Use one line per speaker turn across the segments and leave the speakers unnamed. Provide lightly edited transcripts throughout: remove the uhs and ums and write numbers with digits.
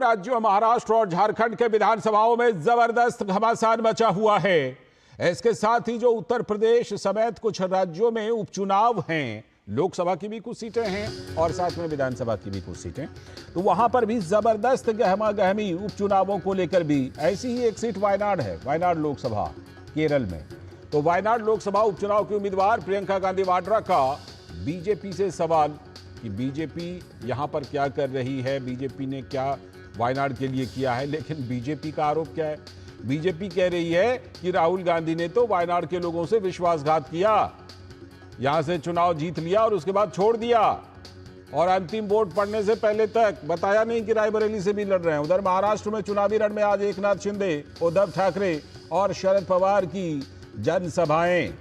राज्यों महाराष्ट्र और झारखंड के विधानसभाओं में जबरदस्त घमासान मचा हुआ है। इसके साथ ही जो उत्तर प्रदेश समेत कुछ राज्यों में उपचुनाव हैं, लोकसभा की भी कुछ सीटें हैं और साथ में विधानसभा की भी कुछ सीटें, तो वहां पर भी जबरदस्त गहमा गहमी उपचुनावों को लेकर भी। ऐसी ही एक सीट वायनाड है, वायनाड लोकसभा केरल में। तो वायनाड लोकसभा उपचुनाव की उम्मीदवार प्रियंका गांधी वाड्रा का बीजेपी से सवाल कि बीजेपी यहां पर क्या कर रही है, बीजेपी ने क्या वायनाड के लिए किया है। लेकिन बीजेपी का आरोप क्या है? बीजेपी कह रही है कि राहुल गांधी ने तो वायनाड के लोगों से विश्वासघात किया, यहां से चुनाव जीत लिया और उसके बाद छोड़ दिया, और अंतिम वोट पड़ने से पहले तक बताया नहीं कि रायबरेली से भी लड़ रहे हैं। उधर महाराष्ट्र में चुनावी रण में आज एकनाथ शिंदे, उद्धव ठाकरे और शरद पवार की जनसभाएं।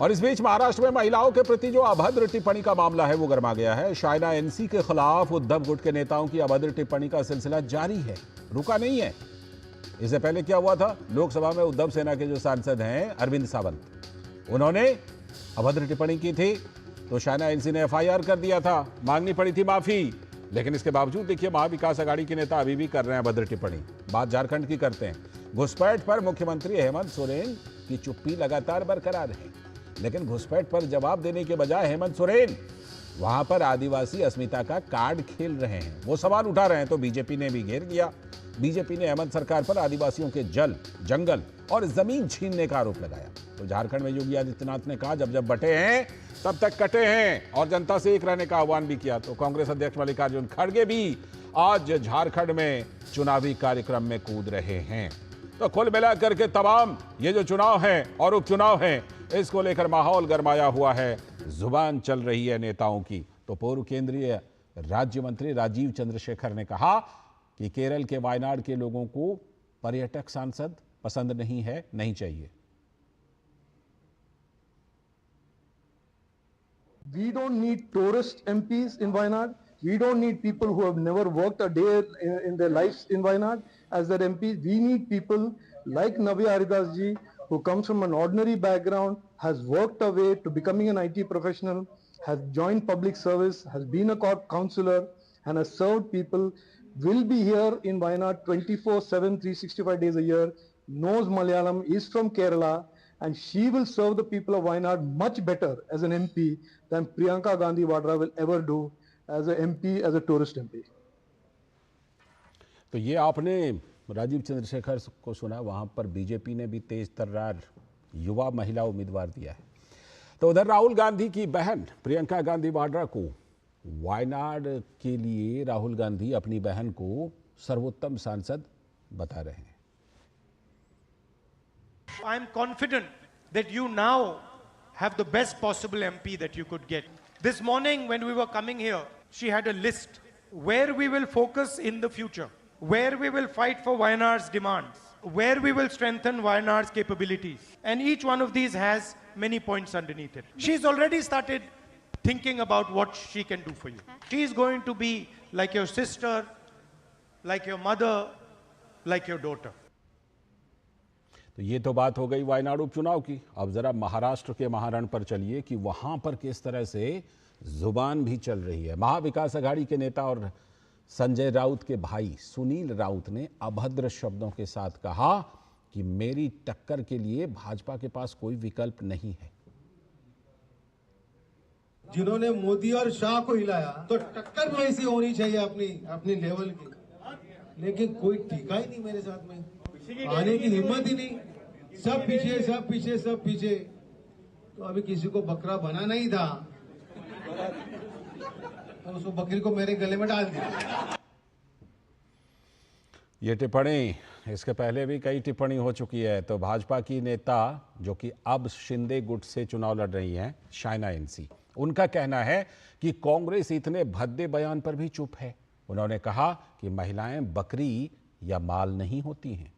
और इस बीच महाराष्ट्र में महिलाओं के प्रति जो अभद्र टिप्पणी का मामला है वो गर्मा गया है। शायना एनसी के खिलाफ उद्धव गुट के नेताओं की अभद्र टिप्पणी का सिलसिला जारी है, रुका नहीं है। इससे पहले क्या हुआ था, लोकसभा में उद्धव सेना के जो सांसद हैं अरविंद सावंत, उन्होंने अभद्र टिप्पणी की थी तो शायना एनसी ने एफआईआर कर दिया था, मांगनी पड़ी थी माफी। लेकिन इसके बावजूद देखिए महाविकास अघाड़ी के नेता अभी भी कर रहे हैं अभद्र टिप्पणी। बात झारखंड की करते हैं। घुसपैठ पर मुख्यमंत्री हेमंत सोरेन की चुप्पी लगातार बरकरार है, लेकिन घुसपैठ पर जवाब देने के बजाय हेमंत सोरेन वहां पर आदिवासी अस्मिता का कार्ड खेल रहे हैं, वो सवाल उठा रहे हैं। तो बीजेपी ने भी घेर दिया। बीजेपी ने हेमंत सरकार पर आदिवासियों के जंगल और जमीन छीनने का आरोप लगाया। तो झारखंड में योगी आदित्यनाथ ने कहा जब जब बटे हैं तब तक कटे हैं, और जनता से एक रहने का आह्वान भी किया। तो कांग्रेस अध्यक्ष मल्लिकार्जुन खड़गे भी आज झारखंड में चुनावी कार्यक्रम में कूद रहे हैं। तो कुल मिलाकर के तमाम ये जो चुनाव है और उपचुनाव है, इसको लेकर माहौल गरमाया हुआ है, जुबान चल रही है नेताओं की। तो पूर्व केंद्रीय राज्य मंत्री राजीव चंद्रशेखर ने कहा कि केरल के वायनाड के लोगों को पर्यटक सांसद पसंद नहीं है, नहीं चाहिए।
We don't need tourist MPs in Wayanad. We don't need people who have never worked a day in their lives in Wayanad as their MPs. We need people like Navya Haridas ji, who comes from an ordinary background, has worked her way to becoming an IT professional, has joined public service, has been a court councillor, and has served people, will be here in Wayanad 24/7, 365 days a year, knows Malayalam, is from Kerala, and she will serve the people of Wayanad much better as an MP than Priyanka Gandhi Vadra will ever do as a MP, as a tourist MP.
तो ये आपने राजीव चंद्रशेखर को सुना, वहां पर BJP ने भी तेज तर्रार युवा महिला उम्मीदवार दिया है। तो उधर राहुल गांधी की बहन प्रियंका गांधी वाड्रा को वायनाड के लिए राहुल गांधी अपनी बहन को सर्वोत्तम सांसद बता रहे हैं।
I am confident that you now have the best possible MP that you could get. This morning when we were coming here, she had a list where we will focus in the future, where we will fight for Wayanad's demands, where we will strengthen Wayanad's capabilities. And each one of these has many points underneath it. She's already started thinking about what she can do for you. She is going to be like your sister, like your mother, like your daughter.
तो ये तो बात हो गई वायनाड उपचुनाव की। अब जरा महाराष्ट्र के महारण पर चलिए कि वहां पर किस तरह से जुबान भी चल रही है। महाविकास अघाड़ी के नेता और संजय राउत के भाई सुनील राउत ने अभद्र शब्दों के साथ कहा कि मेरी टक्कर के लिए भाजपा के पास कोई विकल्प नहीं है।
जिन्होंने मोदी और शाह को हिलाया तो टक्कर वैसी होनी चाहिए अपनी लेवल की, लेकिन कोई टीका ही नहीं मेरे साथ में, आने की हिम्मत ही नहीं, सब पीछे सब पीछे सब पीछे। तो अभी किसी को बकरा बनाना ही था तो उसको बकरी को मेरे गले में डाल दिया।
ये टिप्पणी, इसके पहले भी कई टिप्पणी हो चुकी है। तो भाजपा की नेता जो कि अब शिंदे गुट से चुनाव लड़ रही हैं, शायना एनसी, उनका कहना है कि कांग्रेस इतने भद्दे बयान पर भी चुप है। उन्होंने कहा कि महिलाएं बकरी या माल नहीं होती हैं।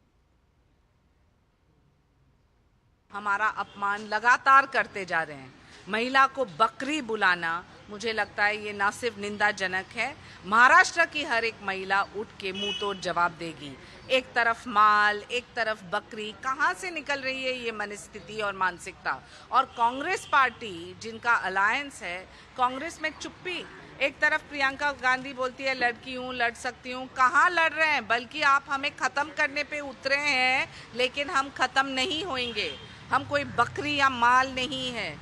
हमारा अपमान लगातार करते जा रहे हैं। महिला को बकरी बुलाना, मुझे लगता है ये ना सिर्फ निंदाजनक है, महाराष्ट्र की हर एक महिला उठ के मुंह तोड़ जवाब देगी। एक तरफ माल, एक तरफ बकरी, कहाँ से निकल रही है ये मनस्थिति और मानसिकता। और कांग्रेस पार्टी जिनका अलायंस है, कांग्रेस में चुप्पी एक तरफ प्रियंका गांधी बोलती है लड़की हूँ, लड़ सकती हूँ। कहाँ लड़ रहे हैं, बल्कि आप हमें ख़त्म करने पे उतरे हैं, लेकिन हम ख़त्म नहीं होंगे। हम कोई बकरी या माल नहीं है।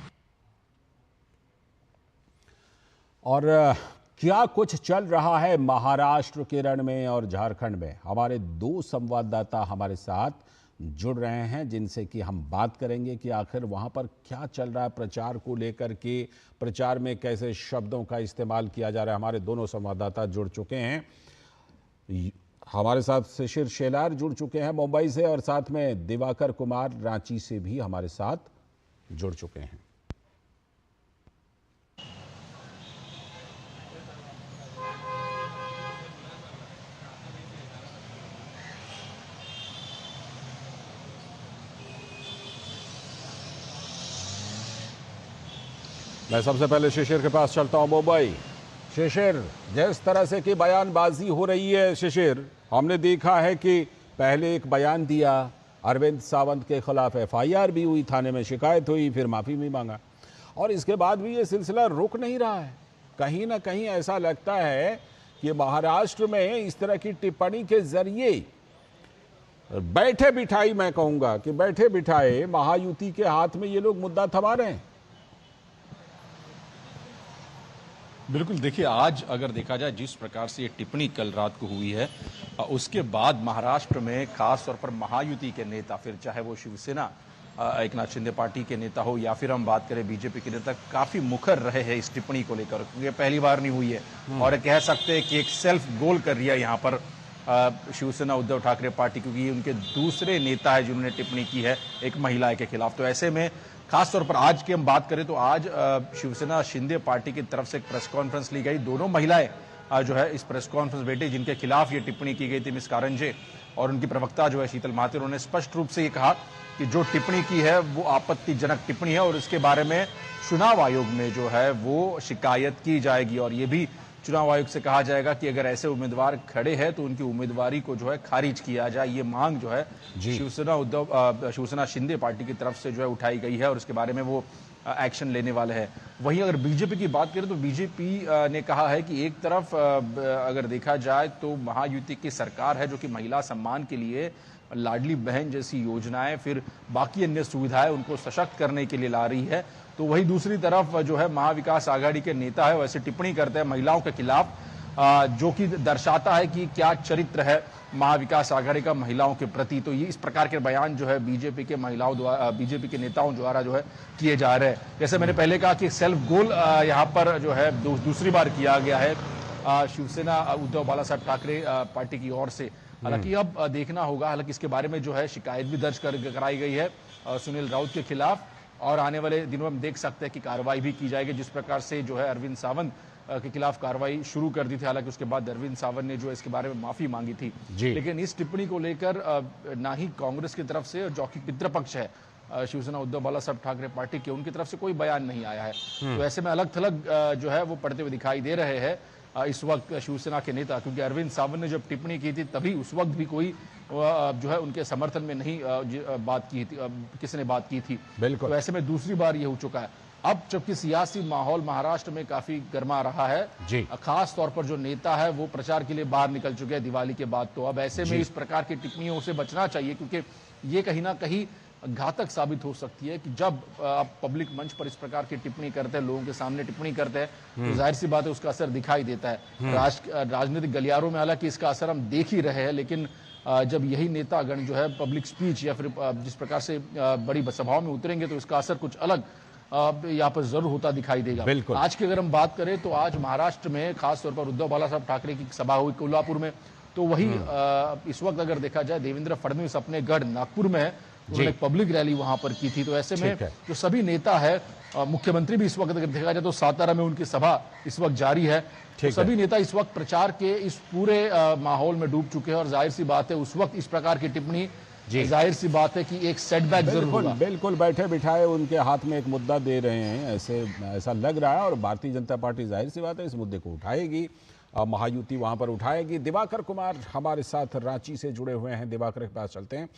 और क्या कुछ चल रहा है महाराष्ट्र के रण में और झारखंड में, हमारे दो संवाददाता हमारे साथ जुड़ रहे हैं जिनसे कि हम बात करेंगे कि आखिर वहां पर क्या चल रहा है प्रचार को लेकर के, प्रचार में कैसे शब्दों का इस्तेमाल किया जा रहा है। हमारे दोनों संवाददाता जुड़ चुके हैं। हमारे साथ शिशिर शेलार जुड़ चुके हैं मुंबई से, और साथ में दिवाकर कुमार रांची से भी हमारे साथ जुड़ चुके हैं। मैं सबसे पहले शिशिर के पास चलता हूं मुंबई। शिशिर, जिस तरह से कि बयानबाजी हो रही है शिशिर, हमने देखा है कि पहले एक बयान दिया, अरविंद सावंत के खिलाफ एफआईआर भी हुई, थाने में शिकायत हुई, फिर माफी भी मांगा, और इसके बाद भी ये सिलसिला रुक नहीं रहा है। कहीं ना कहीं ऐसा लगता है कि महाराष्ट्र में इस तरह की टिप्पणी के जरिए बैठे बिठाई, मैं कहूंगा कि बैठे बिठाए महायुति के हाथ में ये लोग मुद्दा थमा रहे हैं।
बिल्कुल, देखिए आज अगर देखा जाए जिस प्रकार से ये टिप्पणी कल रात को हुई है, उसके बाद महाराष्ट्र में खास तौर पर महायुति के नेता, फिर चाहे वो शिवसेना एक नाथ शिंदे पार्टी के नेता हो या फिर हम बात करें बीजेपी के नेता, काफी मुखर रहे हैं इस टिप्पणी को लेकर, क्योंकि पहली बार नहीं हुई है और कह सकते हैं कि एक सेल्फ गोल कर रही है यहाँ पर शिवसेना उद्धव ठाकरे पार्टी, क्योंकि ये उनके दूसरे नेता है जिन्होंने टिप्पणी की है एक महिला के खिलाफ। तो ऐसे में खासतौर पर आज की हम बात करें तो आज शिवसेना शिंदे पार्टी की तरफ से एक प्रेस कॉन्फ्रेंस ली गई। दोनों महिलाएं जो है इस प्रेस कॉन्फ्रेंस बैठी जिनके खिलाफ ये टिप्पणी की गई थी, मिस कारंजे और उनकी प्रवक्ता जो है शीतल महाते, उन्होंने स्पष्ट रूप से ये कहा कि जो टिप्पणी की है वो आपत्तिजनक टिप्पणी है और इसके बारे में चुनाव आयोग में जो है वो शिकायत की जाएगी, और ये भी चुनाव आयोग से कहा जाएगा कि अगर ऐसे उम्मीदवार खड़े हैं तो उनकी उम्मीदवारी को जो है खारिज किया जाए। ये मांग जो है शिवसेना शिंदे पार्टी की तरफ से जो है उठाई गई है और उसके बारे में वो एक्शन लेने वाले हैं। वहीं अगर बीजेपी की बात करें तो बीजेपी ने कहा है कि एक तरफ अगर देखा जाए तो महायुति की सरकार है जो कि महिला सम्मान के लिए लाडली बहन जैसी योजनाएं, फिर बाकी अन्य सुविधाएं उनको सशक्त करने के लिए ला रही है, तो वही दूसरी तरफ जो है महाविकास आघाड़ी के नेता है वैसे टिप्पणी करते हैं महिलाओं के खिलाफ, जो कि दर्शाता है कि क्या चरित्र है महाविकास आघाड़ी का महिलाओं के प्रति। तो ये इस प्रकार के बयान जो है बीजेपी के महिलाओं द्वारा, बीजेपी के नेताओं द्वारा जो है किए जा रहे हैं। जैसे मैंने पहले कहा कि सेल्फ गोल यहाँ पर जो है दूसरी बार किया गया है शिवसेना उद्धव बाला साहब ठाकरे पार्टी की ओर से। हालांकि अब देखना होगा, हालांकि इसके बारे में जो है शिकायत भी दर्ज कराई गई है सुनील राउत के खिलाफ, और आने वाले दिनों में देख सकते हैं कि कार्रवाई भी की जाएगी। जिस प्रकार से जो है अरविंद सावंत के खिलाफ कार्रवाई शुरू कर दी थी, हालांकि उसके बाद अरविंद सावंत ने जो इसके बारे में माफी मांगी थी, लेकिन इस टिप्पणी को लेकर ना ही कांग्रेस की तरफ से, जो कि मित्रपक्ष है शिवसेना उद्धव बाला साहब ठाकरे पार्टी के, उनकी तरफ से कोई बयान नहीं आया है। तो ऐसे में अलग थलग जो है वो पड़ते हुए दिखाई दे रहे हैं इस वक्त शिवसेना के नेता, क्योंकि अरविंद सावंत ने जब टिप्पणी की थी तभी उस वक्त भी कोई जो है उनके समर्थन में नहीं बात की थी, किसी ने बात की थी। बिल्कुल। तो ऐसे में दूसरी बार ये हो चुका है। अब जबकि सियासी माहौल महाराष्ट्र में काफी गर्मा रहा है, खास तौर पर जो नेता है वो प्रचार के लिए बाहर निकल चुके हैं दिवाली के बाद, तो अब ऐसे में इस प्रकार की टिप्पणियों से बचना चाहिए, क्योंकि ये कहीं ना कहीं घातक साबित हो सकती है कि जब आप पब्लिक मंच पर इस प्रकार की टिप्पणी करते हैं, लोगों के सामने टिप्पणी करते हैं, तो जाहिर सी बात है उसका असर दिखाई देता है। राजनीतिक गलियारों में हालांकि इसका असर हम देख ही रहे हैं, लेकिन जब यही नेतागण जो है पब्लिक स्पीच या फिर जिस प्रकार से बड़ी सभाओं में उतरेंगे तो इसका असर कुछ अलग यहाँ पर जरूर होता दिखाई देगा। आज की अगर हम बात करें तो आज महाराष्ट्र में खासतौर पर उद्धव बाला साहब ठाकरे की सभा हुई कोल्हापुर में, तो वही इस वक्त अगर देखा जाए देवेंद्र फडणवीस अपने गढ़ नागपुर में है, उन्होंने एक पब्लिक रैली वहां पर की थी। तो ऐसे में जो सभी नेता है, मुख्यमंत्री भी इस वक्त अगर देखा जाए तो सातारा में उनकी सभा इस वक्त जारी है, तो सभी नेता इस वक्त प्रचार के इस पूरे माहौल में डूब चुके हैं, और जाहिर सी बात है उस वक्त इस प्रकार की टिप्पणी जाहिर सी बात है कि एक सेटबैक जरूर होगा।
बिल्कुल बैठे बिठाए उनके हाथ में एक मुद्दा दे रहे हैं, ऐसा लग रहा है, और भारतीय जनता पार्टी जाहिर सी बात है इस मुद्दे को उठाएगी, महायुति वहां पर उठाएगी। दिवाकर कुमार हमारे साथ रांची से जुड़े हुए हैं, दिवाकर के पास चलते हैं।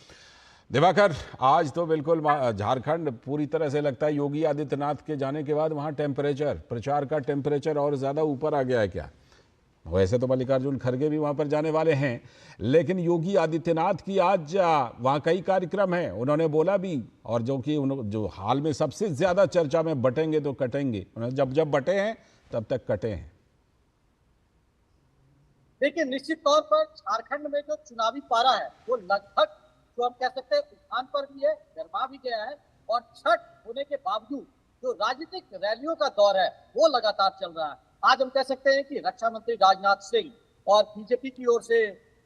दिवाकर, आज तो बिल्कुल झारखंड पूरी तरह से लगता है योगी आदित्यनाथ के जाने के बाद वहां टेम्परेचर, प्रचार का टेम्परेचर और ज्यादा ऊपर आ गया है क्या? वैसे तो मल्लिकार्जुन खड़गे भी वहां पर जाने वाले हैं, लेकिन योगी आदित्यनाथ की आज वहां कई कार्यक्रम हैं। उन्होंने बोला भी, और जो हाल में सबसे ज्यादा चर्चा में बटेंगे तो कटेंगे, उन्होंने जब बटे हैं तब तक कटे हैं।
देखिए, निश्चित तौर पर झारखंड में जो चुनावी पारा है वो लगभग जो हम कह सकते हैं उठान पर भी है, गर्मा भी गया है। और छठ होने के बावजूद जो राजनीतिक रैलियों का दौर है वो लगातार चल रहा है। आज हम कह सकते हैं कि रक्षा मंत्री राजनाथ सिंह और बीजेपी की ओर से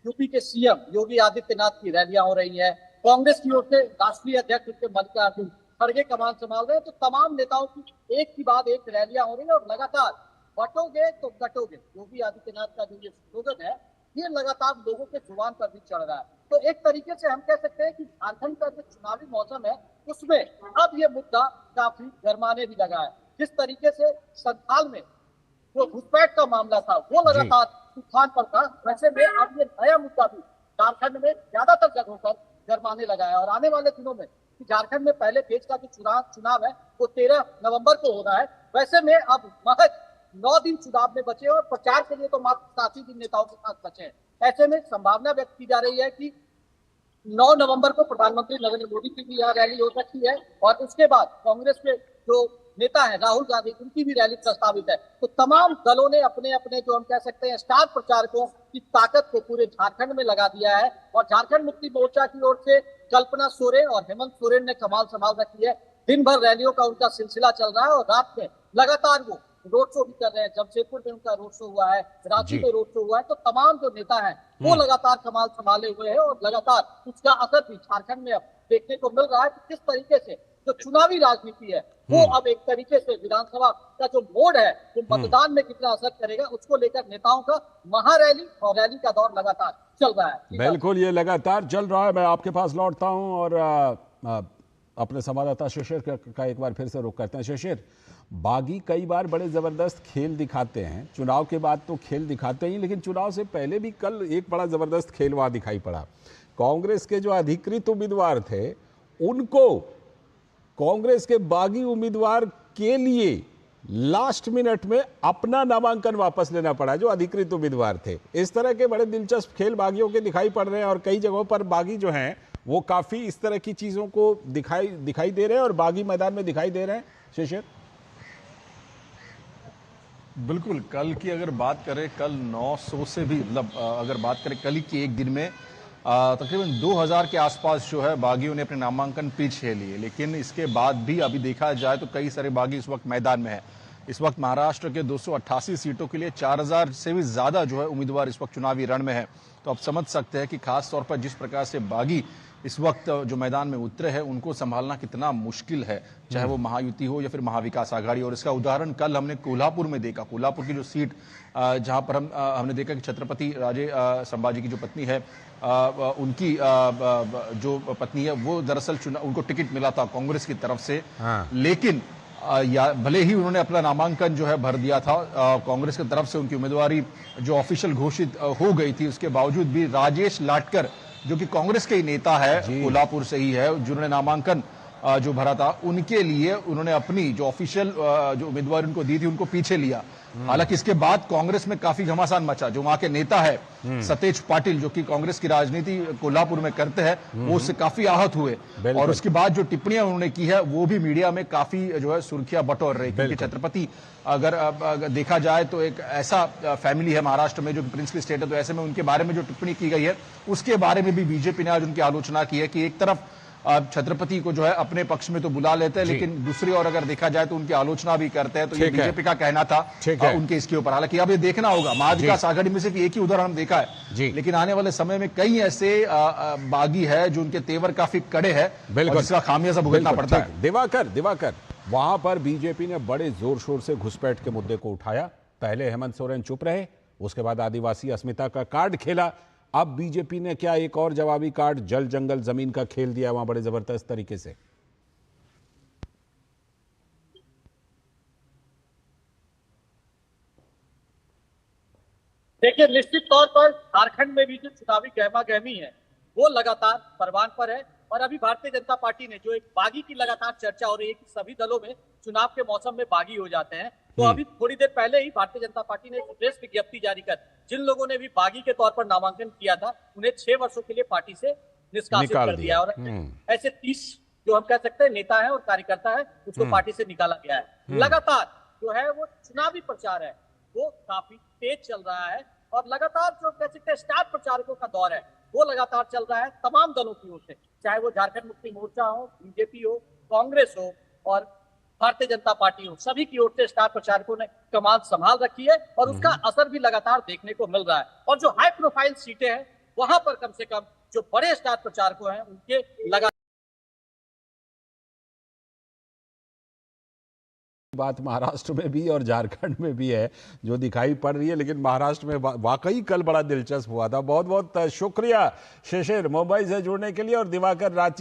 यूपी के सीएम योगी आदित्यनाथ की रैलियां हो रही हैं। कांग्रेस की ओर से राष्ट्रीय अध्यक्ष मल्लिकार्जुन खड़गे कमान संभाल रहे हैं। तो तमाम नेताओं की एक के बाद एक रैलियां हो रही है और लगातार बटोगे तो कटोगे, योगी आदित्यनाथ का जो ये स्लोगन है ये लगातार लोगों के जुबान पर भी चढ़ रहा है। तो एक तरीके से हम कह सकते हैं कि झारखंड का जो चुनावी मौसम है उसमें अब ये मुद्दा काफी गरमाने भी लगा है। जिस तरीके से संथाल में जो घुसपैठ का मामला था वो लगातार तूफान पर था, वैसे में अब ये नया मुद्दा भी झारखंड में ज्यादातर जगहों पर गरमाने लगा है। और आने वाले दिनों में झारखंड में पहले फेज का जो चुनाव है वो 13 नवंबर को हो रहा है। वैसे में अब महज 9 दिन चुनाव में बचे और प्रचार के लिए तो मात्र 7 ही दिन नेताओं के साथ बचे हैं। ऐसे में संभावना व्यक्त की जा रही है कि 9 नवंबर को प्रधानमंत्री नरेंद्र मोदी की भी यहाँ रैली हो सकती है और उसके बाद कांग्रेस के जो नेता है राहुल गांधी, उनकी भी रैली प्रस्तावित है। तो तमाम दलों ने अपने अपने जो हम कह सकते हैं स्टार प्रचारकों की ताकत को पूरे झारखंड में लगा दिया है। और झारखंड मुक्ति मोर्चा की ओर से कल्पना सोरेन और हेमंत सोरेन ने कमाल संभाल रखी है। दिन भर रैलियों का उनका सिलसिला चल रहा है और रात में लगातार वो रोड शो भी कर रहे हैं। जमशेदपुर में उनका रोड शो हुआ है, रांची में रोड शो हुआ है। तो तमाम जो नेता हैं वो लगातार कमाल संभाले हुए हैं और लगातार उसका असर भी झारखंड में अब देखने को मिल रहा है कि किस तरीके से जो चुनावी राजनीति है वो अब एक तरीके से विधानसभा का जो मोड है वो मतदान में कितना असर करेगा उसको लेकर नेताओं का महारैली और रैली का दौर लगातार चल रहा है।
बिल्कुल, ये लगातार चल रहा है। मैं आपके पास लौटता हूं और अपने संवाददाता शिशिर का एक बार फिर से रुख करते हैं। शिशिर, बागी कई बार बड़े जबरदस्त खेल दिखाते हैं, चुनाव के बाद तो खेल दिखाते ही, लेकिन चुनाव से पहले भी कल एक बड़ा जबरदस्त खेल वहां दिखाई पड़ा। कांग्रेस के जो अधिकृत उम्मीदवार थे उनको कांग्रेस के बागी उम्मीदवार के लिए लास्ट मिनट में अपना नामांकन वापस लेना पड़ा, जो अधिकृत उम्मीदवार थे। इस तरह के बड़े दिलचस्प खेल बागियों के दिखाई पड़ रहे हैं और कई जगहों पर बागी जो हैं वो काफी इस तरह की चीजों को दिखाई दे रहे हैं और बागी मैदान में दिखाई दे रहे हैं। शिशिर,
बिल्कुल, कल की अगर बात करें, कल 900 से भी मतलब अगर बात करें कल की एक दिन में तकरीबन 2000 के आसपास जो है बागियों ने अपने नामांकन पीछे लिए। लेकिन इसके बाद भी अभी देखा जाए तो कई सारे बागी इस वक्त मैदान में है। इस वक्त महाराष्ट्र के 288 सीटों के लिए 4000 से भी ज्यादा जो है उम्मीदवार इस वक्त चुनावी रण में है। तो आप समझ सकते हैं कि खास तौर पर जिस प्रकार से बागी इस वक्त जो मैदान में उतरे हैं उनको संभालना कितना मुश्किल है, चाहे वो महायुति हो या फिर महाविकास आघाड़ी। और इसका उदाहरण कल हमने कोल्हापुर में देखा। कोल्हापुर की जो सीट जहां पर हमने देखा कि छत्रपति राजे संभाजी की जो पत्नी है उनकी जो पत्नी है वो दरअसल उनको टिकट मिला था कांग्रेस की तरफ से। लेकिन भले ही उन्होंने अपना नामांकन जो है भर दिया था कांग्रेस की तरफ से, उनकी उम्मीदवारी जो ऑफिशियल घोषित हो गई थी, उसके बावजूद भी राजेश लाटकर जो कि कांग्रेस के ही नेता है, कोल्हापुर से ही है, जिन्होंने नामांकन जो भरा था, उनके लिए उन्होंने अपनी जो ऑफिशियल जो उम्मीदवार उनको दी थी उनको पीछे लिया। हालांकि इसके बाद कांग्रेस में काफी घमासान मचा। जो वहां के नेता है सतेज पाटिल, जो कि कांग्रेस की राजनीति कोल्हापुर में करते हैं, वो उससे काफी आहत हुए। और उसके बाद जो टिप्पणियां उन्होंने की है वो भी मीडिया में काफी जो है सुर्खियां बटोर रही, क्योंकि छत्रपति अगर देखा जाए तो एक ऐसा फैमिली है महाराष्ट्र में जो प्रिंसली स्टेट है। तो ऐसे में उनके बारे में जो टिप्पणी की गई है उसके बारे में भी बीजेपी ने आज उनकी आलोचना की है कि एक तरफ छत्रपति को जो है अपने पक्ष में तो बुला लेते हैं, लेकिन दूसरी ओर अगर देखा जाए तो उनकी आलोचना भी करते हैं। तो ये बीजेपी का कहना था उनके इसके ऊपर। हालांकि अब ये देखना होगा, महाविकास आघाड़ी में सिर्फ एक ही उदाहरण हम देखा है, लेकिन आने वाले समय में कई ऐसे बागी है जो उनके तेवर काफी कड़े हैं, जिसका खामियाजा भुगतना पड़ता है।
दिवाकर, वहां पर बीजेपी ने बड़े जोर शोर से घुसपैठ के मुद्दे को उठाया। पहले हेमंत सोरेन चुप रहे, उसके बाद आदिवासी अस्मिता का कार्ड खेला। अब बीजेपी ने क्या एक और जवाबी कार्ड जल जंगल जमीन का खेल दिया वहां बड़े जबरदस्त तरीके से।
देखिए, निश्चित तौर पर झारखंड में भी जो चुनावी गहमा गहमी है वो लगातार परवान पर है और अभी भारतीय जनता पार्टी ने जो एक बागी की लगातार चर्चा हो रही है कि सभी दलों में चुनाव के मौसम में बागी हो जाते हैं, तो अभी थोड़ी देर पहले ही भारतीय जनता पार्टी ने एक प्रेस विज्ञप्ति जारी कर जिन लोगों ने भी बागी के तौर पर नामांकन किया था उन्हें 6 वर्षों के लिए पार्टी से निष्कासित कर दिया। और ऐसे 30 जो हम कह सकते हैं नेता है और कार्यकर्ता है उसको पार्टी से निकाला गया है। लगातार जो है वो चुनावी प्रचार है वो काफी तेज चल रहा है और लगातार जो कह सकते हैं स्टार प्रचारकों का दौर है वो लगातार चल रहा है तमाम दलों की ओर से, चाहे वो झारखंड मुक्ति मोर्चा हो, बीजेपी हो, कांग्रेस हो और भारतीय जनता पार्टी हो, सभी की ओर से स्टार प्रचारकों ने कमान संभाल रखी है और उसका असर भी लगातार देखने को मिल रहा है। और जो हाई प्रोफाइल सीटें हैं वहां पर कम से कम जो बड़े स्टार प्रचारकों हैं उनके लगातार
बात महाराष्ट्र में भी और झारखंड में भी है जो दिखाई पड़ रही है, लेकिन महाराष्ट्र में वाकई कल बड़ा दिलचस्प हुआ था। बहुत बहुत शुक्रिया शिशिर मुंबई से जुड़ने के लिए और दिवाकर रांची